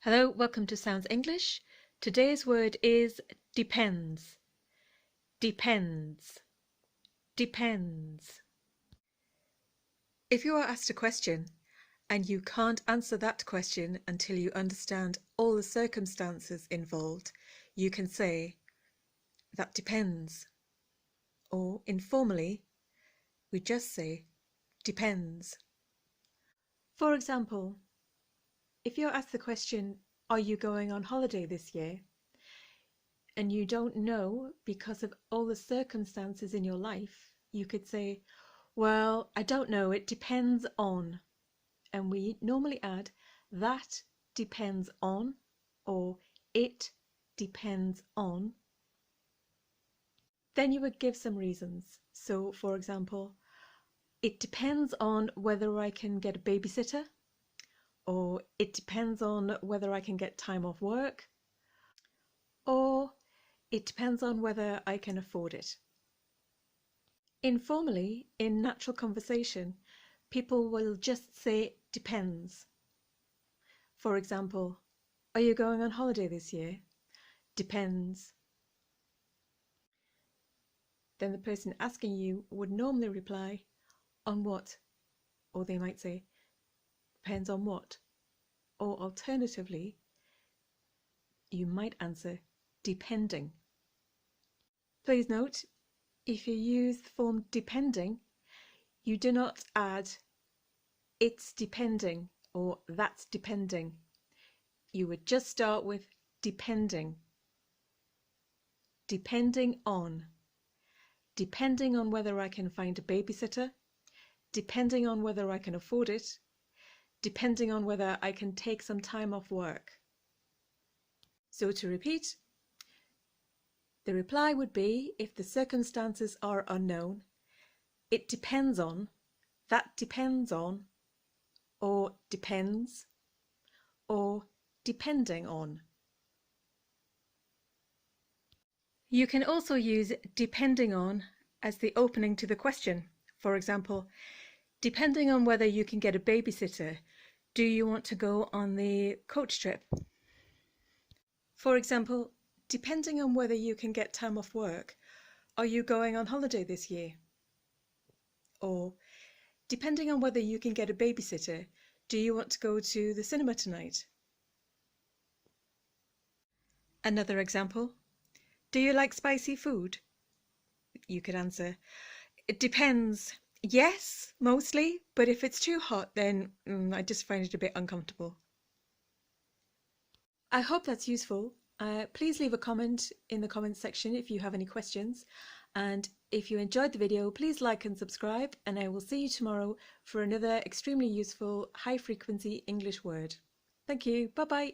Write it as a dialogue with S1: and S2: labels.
S1: Hello, welcome to Sounds English. Today's word is depends. Depends. Depends. If you are asked a question and you can't answer that question until you understand all the circumstances involved, you can say, that depends. Or informally, we just say, depends. For example, if you're asked the question, are you going on holiday this year? And you don't know because of all the circumstances in your life, you could say, well, I don't know, it depends on. And we normally add that depends on or it depends on. Then you would give some reasons. So, for example, it depends on whether I can get a babysitter, or it depends on whether I can get time off work, or it depends on whether I can afford it. Informally, in natural conversation, people will just say depends. For example, are you going on holiday this year? Depends. Then the person asking you would normally reply, on what? Or they might say, depends on what? Or alternatively, you might answer, depending. Please note, if you use the form depending, you do not add it's depending or that's depending. You would just start with depending. Depending on. Depending on whether I can find a babysitter. Depending on whether I can afford it. Depending on whether I can take some time off work. So to repeat, the reply would be, if the circumstances are unknown, it depends on, that depends on, or depends, or depending on. You can also use depending on as the opening to the question. For example, depending on whether you can get a babysitter, do you want to go on the coach trip? For example, depending on whether you can get time off work, are you going on holiday this year? Or, depending on whether you can get a babysitter, do you want to go to the cinema tonight? Another example, do you like spicy food? You could answer, it depends. Yes, mostly, but if it's too hot, then I just find it a bit uncomfortable. I hope that's useful. Please leave a comment in the comments section if you have any questions. And if you enjoyed the video, please like and subscribe, and I will see you tomorrow for another extremely useful high frequency English word. Thank you. Bye bye.